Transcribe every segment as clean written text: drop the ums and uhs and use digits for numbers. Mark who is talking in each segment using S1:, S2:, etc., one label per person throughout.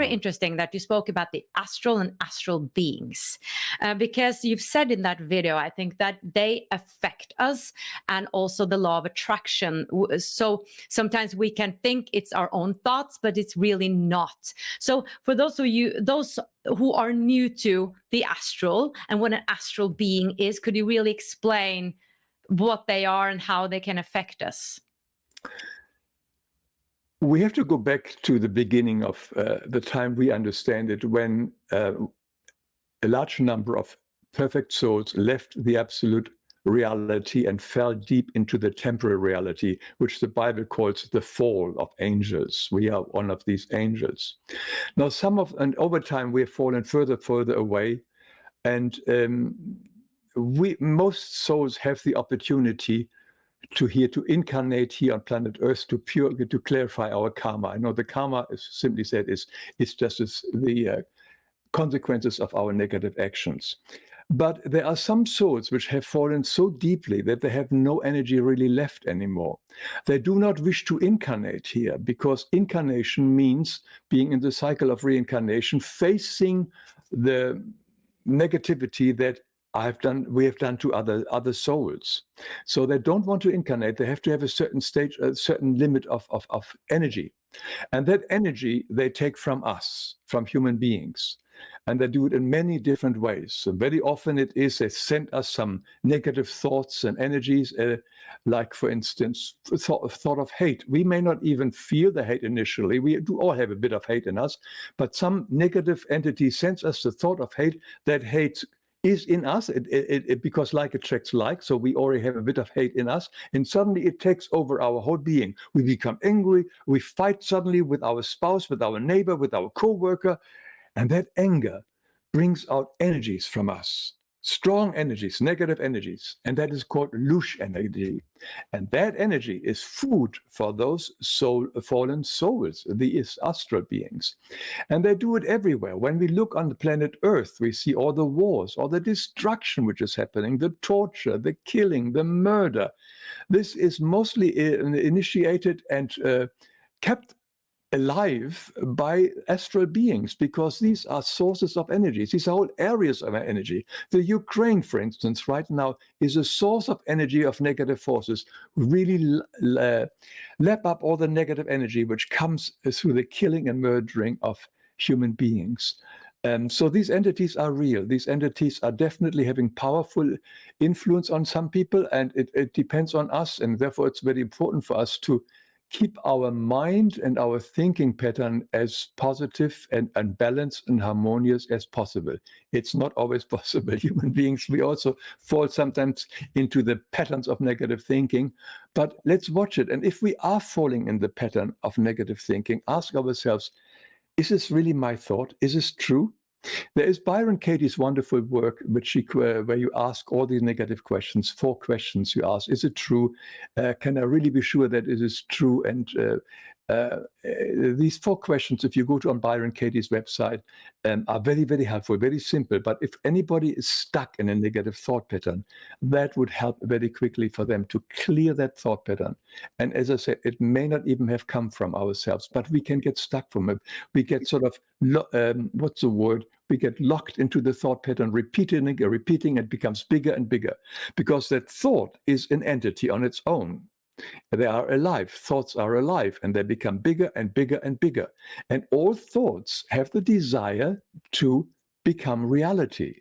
S1: very interesting that you spoke about the astral and astral beings, because you've said in that video, I think, that they affect us, and also the law of attraction. So sometimes we can think it's our own thoughts, but it's really not. So for those who are new to the astral and what an astral being is, could you really explain what they are and how they can affect us?
S2: We have to go back to the beginning of the time we understand it, when a large number of perfect souls left the absolute reality and fell deep into the temporal reality, which the Bible calls the fall of angels. We are one of these angels. Now, and over time, we have fallen further away, and most souls have the opportunity to incarnate here on planet Earth to clarify our karma. I know the karma, is simply said, is just the consequences of our negative actions. But there are some souls which have fallen so deeply that they have no energy really left anymore. They do not wish to incarnate here, because incarnation means being in the cycle of reincarnation, facing the negativity that we have done to other souls. So they don't want to incarnate. They have to have a certain stage, a certain limit of energy. And that energy they take from us, from human beings. And they do it in many different ways. So very often it is they send us some negative thoughts and energies, like, for instance, thought of hate. We may not even feel the hate initially. We do all have a bit of hate in us, but some negative entity sends us the thought of hate. That hate is in us, because like attracts like, so we already have a bit of hate in us, and suddenly it takes over our whole being. We become angry, we fight suddenly with our spouse, with our neighbor, with our co-worker, and that anger brings out energies from us, strong energies, negative energies, and that is called lush energy. And that energy is food for those fallen souls, these astral beings. And they do it everywhere. When we look on the planet Earth, we see all the wars, all the destruction which is happening, the torture, the killing, the murder. This is mostly initiated and kept alive by astral beings, because these are sources of energy. These are whole areas of energy. The Ukraine, for instance, right now is a source of energy of negative forces, who really lap up all the negative energy which comes through the killing and murdering of human beings. So these entities are real. These entities are definitely having powerful influence on some people, and it depends on us, and therefore it's very important for us to keep our mind and our thinking pattern as positive and balanced and harmonious as possible. It's not always possible. Human beings, we also fall sometimes into the patterns of negative thinking, but let's watch it. And if we are falling in the pattern of negative thinking, ask ourselves, is this really my thought? Is this true? There is Byron Katie's wonderful work, where you ask all these negative questions, 4 questions you ask. Is it true? Can I really be sure that it is true? And these 4 questions, if you go on Byron Katie's website, are very, very helpful, very simple. But if anybody is stuck in a negative thought pattern, that would help very quickly for them to clear that thought pattern. And as I said, it may not even have come from ourselves, but we can get stuck from it. We get sort of, what's the word? We get locked into the thought pattern, repeating, it becomes bigger and bigger, because that thought is an entity on its own. They are alive. Thoughts are alive, and they become bigger and bigger and bigger. And all thoughts have the desire to become reality.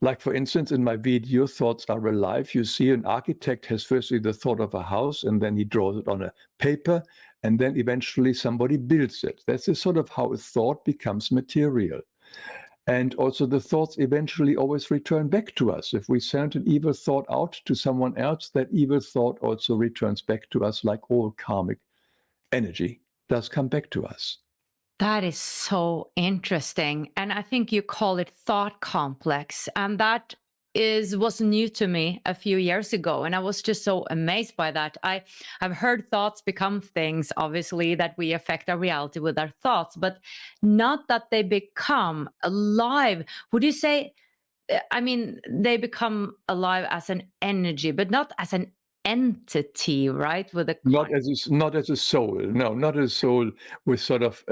S2: Like, for instance, in my video, Thoughts Are Alive, you see an architect has firstly the thought of a house, and then he draws it on a paper, and then eventually somebody builds it. That's the sort of how a thought becomes material. And also the thoughts eventually always return back to us. If we send an evil thought out to someone else, that evil thought also returns back to us, like all karmic energy does come back to us.
S1: That is so interesting. And I think you call it thought complex. And that was new to me a few years ago. And I was just so amazed by that. I've heard thoughts become things, obviously, that we affect our reality with our thoughts, but not that they become alive. Would you say, I mean, they become alive as an energy, but not as an entity, right? With a
S2: not as a soul. No, not as a soul with sort of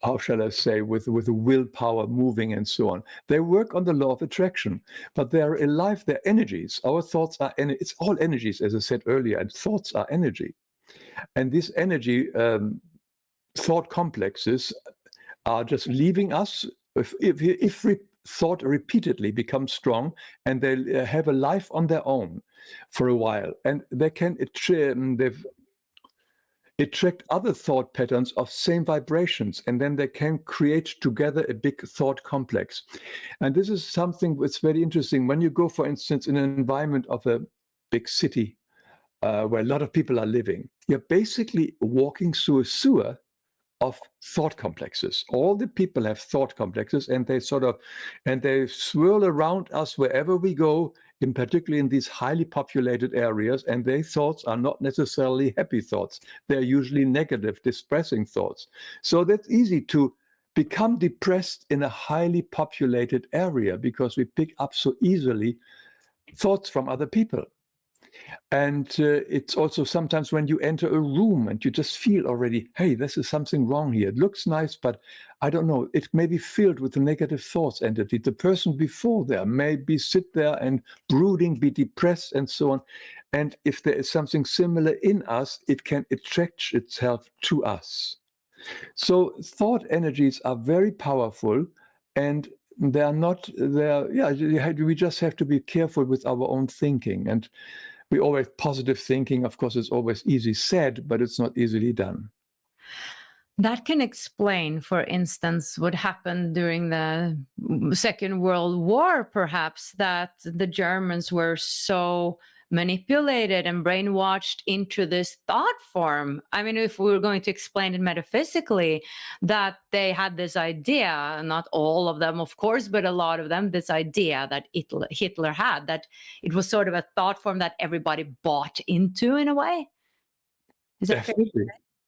S2: how shall I say, with willpower moving and so on. They work on the law of attraction, but they are alive, they're energies. Our thoughts are, it's all energies, as I said earlier, and thoughts are energy. And this energy, thought complexes are just leaving us. If thought repeatedly becomes strong, and they have a life on their own for a while, and they can attract other thought patterns of same vibrations, and then they can create together a big thought complex. And this is something that's very interesting. When you go, for instance, in an environment of a big city where a lot of people are living, you're basically walking through a sewer of thought complexes. All the people have thought complexes, and they they swirl around us wherever we go, in particularly in these highly populated areas, and their thoughts are not necessarily happy thoughts. They're usually negative, distressing thoughts. So that's easy to become depressed in a highly populated area, because we pick up so easily thoughts from other people. And it's also sometimes when you enter a room and you just feel already, hey, this is something wrong here. It looks nice, but I don't know. It may be filled with a negative thoughts entity. The person before there may be sit there and brooding, be depressed and so on. And if there is something similar in us, it can attract itself to us. So thought energies are very powerful, and they are not there. Yeah, we just have to be careful with our own thinking. And we always positive thinking, of course, is always easy said, but it's not easily done.
S1: That can explain, for instance, what happened during the Second World War, perhaps, that the Germans were so manipulated and brainwashed into this thought form. I mean, if we were going to explain it metaphysically, that they had this idea, not all of them, of course, but a lot of them, this idea that Hitler had, that it was sort of a thought form that everybody bought into in a way. Is that fair?
S2: Definitely.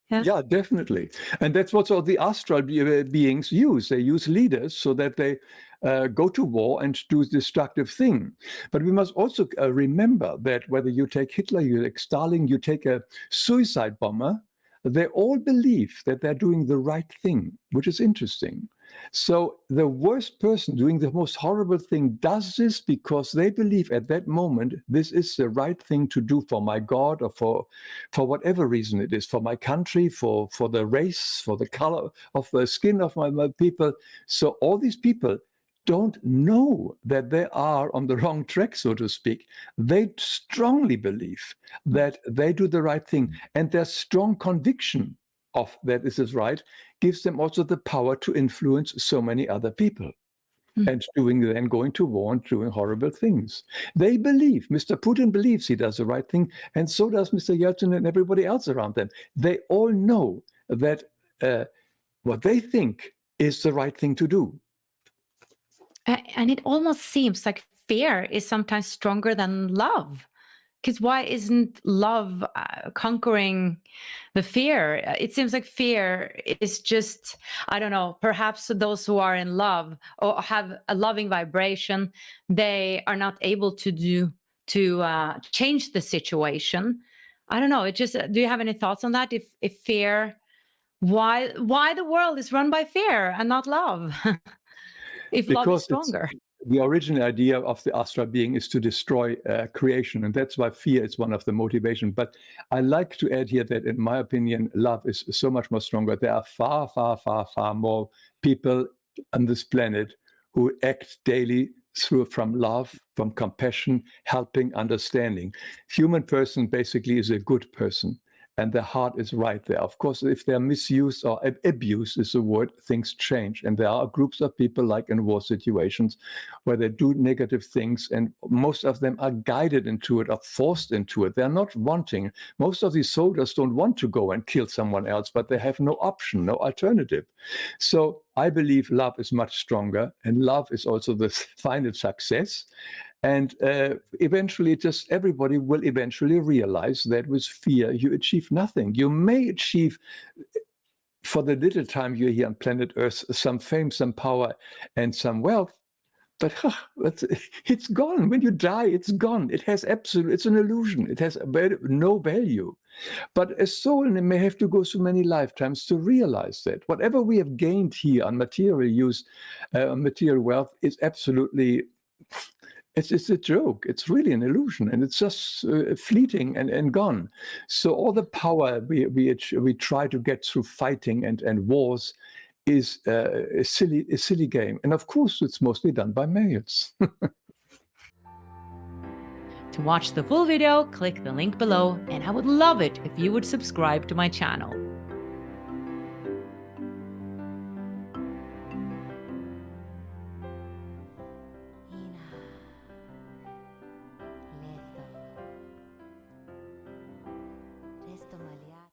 S2: Yeah, definitely. And that's what all the astral beings use. They use leaders so that they go to war and do destructive thing. But we must also remember that whether you take Hitler, you take Stalin, you take a suicide bomber, they all believe that they're doing the right thing, which is interesting. So the worst person doing the most horrible thing does this because they believe at that moment, this is the right thing to do for my God, or for whatever reason it is, for my country, for the race, for the color of the skin of my people. So all these people don't know that they are on the wrong track, so to speak. They strongly believe that they do the right thing, and their strong conviction of that this is right gives them also the power to influence so many other people. And then going to war and doing horrible things. They believe, Mr. Putin believes he does the right thing, and so does Mr. Yeltsin and everybody else around them. They all know that what they think is the right thing to do.
S1: And it almost seems like fear is sometimes stronger than love. Because why isn't love conquering the fear? It seems like fear is just, I don't know, perhaps those who are in love or have a loving vibration, they are not able to change the situation. I don't know. It just, do you have any thoughts on that? If fear, why the world is run by fear and not love? If love is stronger.
S2: The original idea of the astral being is to destroy creation, and that's why fear is one of the motivation. But I like to add here that, in my opinion, love is so much more stronger. There are far, far, far, far more people on this planet who act daily from love, from compassion, helping, understanding. Human person basically is a good person, and their heart is right there. Of course, if they're misused or abused is the word, things change. And there are groups of people, like in war situations, where they do negative things, and most of them are guided into it or forced into it. They're not wanting. Most of these soldiers don't want to go and kill someone else, but they have no option, no alternative. So I believe love is much stronger, and love is also the final success. And eventually, just everybody will eventually realize that with fear, you achieve nothing. You may achieve, for the little time you're here on planet Earth, some fame, some power, and some wealth. But it's gone. When you die, it's gone. It has it's an illusion. It has no value. But a soul may have to go through many lifetimes to realize that whatever we have gained here on material use, material wealth, is absolutely, it's a joke. It's really an illusion, and it's just fleeting and gone. So all the power we try to get through fighting and wars is a silly game. And of course, it's mostly done by males.
S1: To watch the full video, click the link below, and I would love it if you would subscribe to my channel.